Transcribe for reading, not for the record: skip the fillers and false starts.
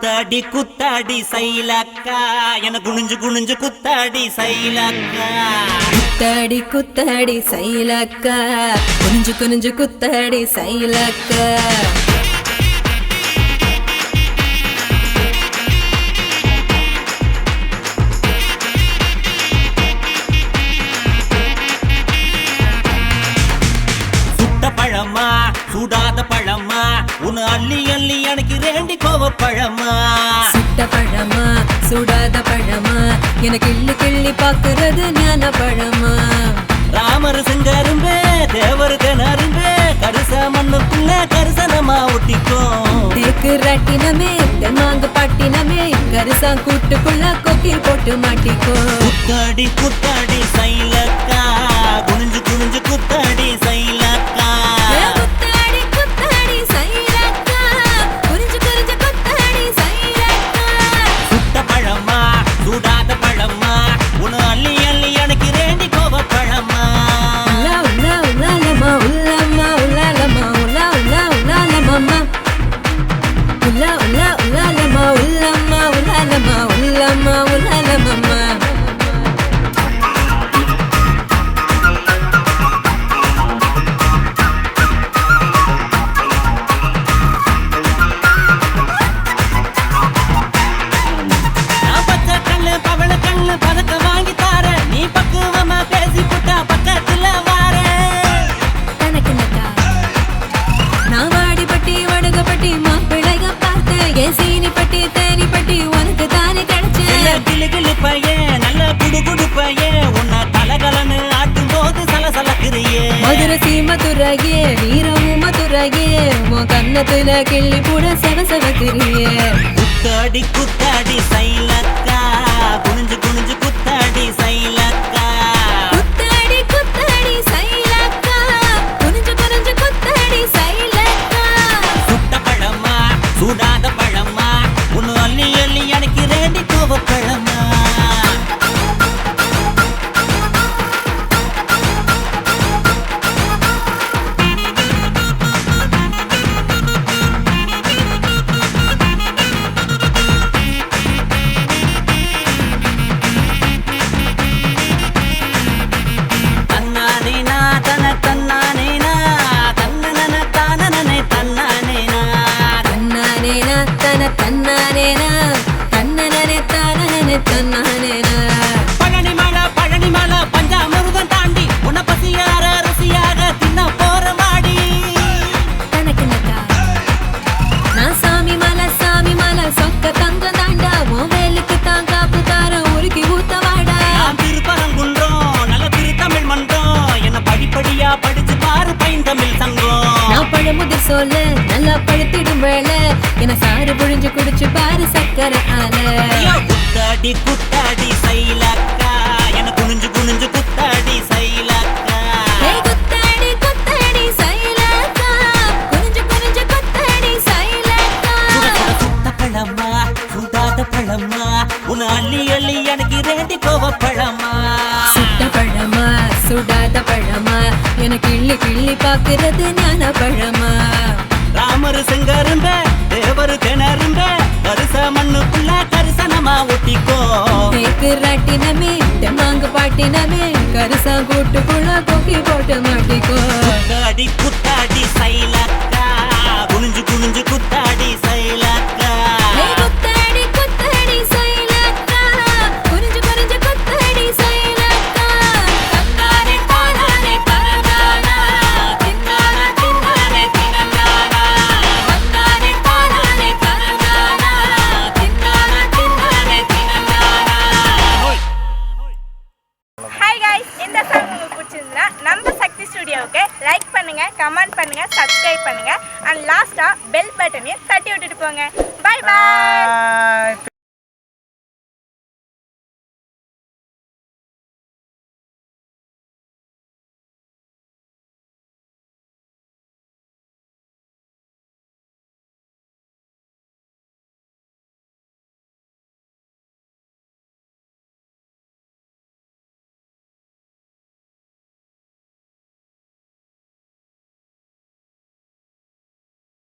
குத்தாடி குத்தாடி சைலக்கா என குனிஞ்சு குனிஞ்சு குத்தாடி சைலக்கா குத்தாடி குத்தாடி சைலக்கா குனிஞ்சு குனிஞ்சு குத்தாடி சைலக்கா சுட்ட பழமா சுடாத பழமா உன் அள்ளி அள்ளி எனக்கு ரெண்டி கோவ பழமா சுட்ட பழமா சுடாத பழமா எனக்கு கிள்ளி கிள்ளி பாக்குறது ஞான பழமா ராமர் செங்கரும்பே தேவர் கிணறும்பே கரிச மண்ணுக்குள்ள கரிசனமா ஒட்டிக்கும் தேக்கு ரட்டினமே தென்மாங்கு பட்டினமே கரிசா கூட்டுக்குள்ள கொக்கி போட்டு மாட்டிக்கோ குத்தாடி குத்தாடி சைலக்கா குனிஞ்சு குனிஞ்சு குத்தாடி சைலக்கா குத்தாடி குத்தாடி சைலக்கா குனிஞ்சு குனிஞ்சு குத்தாடி சைலக்கா சுட்ட பழமா சுடாத பழமா உன் அள்ளி அள்ளி எனக்கு ரெண்டி கோவ பழமா உலா உலா உலாலமா உலாமா உலாலமா உலா உலா உலாலமா உலா உலா உலாலமா உலாமா உலாலமா உலாமா உலாலமா நான் பச்சை கண்ணு பவள கண்ணு பதக்க வாங்கி தார நீ பக்குவமா பேசி புட்டா பக்கத்துல வார தனக்கு நக்கா நான் வாடிப்பட்டி வடுகப்பட்டி மாப்பிள்ளைக பார்த்தேன் என் சீனி பட்டி தேனி பட்டி உனக்கு தானே கிடைச்சேன் கிளு கிளு பையன் நல்ல குடு குடு பையன் உன்னை கலகலன்னு ஆட்டும் போது சலசலக்குறியே மதுரை சீமதுரையே வீரமும் மதுரையே உன் கண்ணத்துல கிள்ளி கூட செவசவக்கிறியே குத்தாடி குத்தாடி சைலக்கா குனிஞ்சு குனிஞ்சு குத்தாடி சைலக்கா குத்தாடி குத்தாடி சைலக்கா குனிஞ்சு குனிஞ்சு குத்தாடி சைலக்கா சுட்ட பழமா சுடாத பழமா உன் அள்ளி அள்ளி எனக்கு ரெண்டி கோவ பழமா தன்னானேனா தன தன்னானேனா தன்னன தானனனே தன்னானேனா தன்னானேனா தன தன்னானேனா தன்னனனே தானனனே தன்னானேனா பழனி மலை பஞ்சாமிருதம் தாண்டி உன்னை பசியார ருசியாக தின்ன போற மாடி தனக்கு நக்கா நான் சாமி மலை சொக்க தங்கம் தாண்டா உன் வேலுக்கு தான் காப்பு தார உருக்கி ஊத்த வாடா நான் திருப்பரங்குன்றோம் நல்ல திருத்தமிழ் மன்றம் என்ன படிப்படியா படிச்சு பாரு பைந்தமிழ் சங்கம் நான் பழமுதிர் சொல்ல நல்லா பழுத்திடும் வேளை என சாறு புழிஞ்சு குடிச்சு பாரு சக்கரை ஆல ஐயோ, குத்தாடி குத்தாடி சைலக்கா என குனிஞ்சு குனிஞ்சு குத்தாடி சைலக்கா ஏய் குத்தாடி குத்தாடி சைலக்கா குனிஞ்சு குனிஞ்சு குத்தாடி சைலக்கா சுட்ட பழமா சுடாத பழமா உன் அள்ளி அள்ளி எனக்கு ரெண்டி கோவ பழமா சுட்ட பழமா சுடாத பழமா எனக்கு கிள்ளி கிள்ளி பாக்குறது ஞான பழமா ராமர் செங்கரும்ப தேவர் கிணறும்ப கரிச மண்ணுக்குள்ள கரிசனமா ஒட்டிக்கோ தேக்கு ராட்டினமே தெம்மாங்கு பாட்டினமே கரிசா கூட்டுக்குள்ள கொக்கி போட்டு மாட்டிக்கோ குத்தாடி குத்தாடி சைலக்கா குனிஞ்சு குனிஞ்சு குத்தாடி சைலக்கா ஏய் குத்தாடி குத்தாடி சைலக்கா குனிஞ்சு குனிஞ்சு குத்தாடி சைலக்கா தன்னானே தானானே தரனானா தின்னானா தின்னானே தினனானா தன்னானே தானானே தரனானா தின்னானா தின்னானே தினனானா ஹாய் காய்ஸ், இந்த சாங் உங்களுக்கு பிடிச்சிருந்தா நம்ம சக்தி ஸ்டுடியோவுக்கு லைக் பண்ணுங்க, கமெண்ட் பண்ணுங்க, சப்ஸ்கிரைப் பண்ணுங்க அண்ட் லாஸ்டா பெல் பட்டனையும் தட்டி விட்டுட்டு போங்க. Bye bye.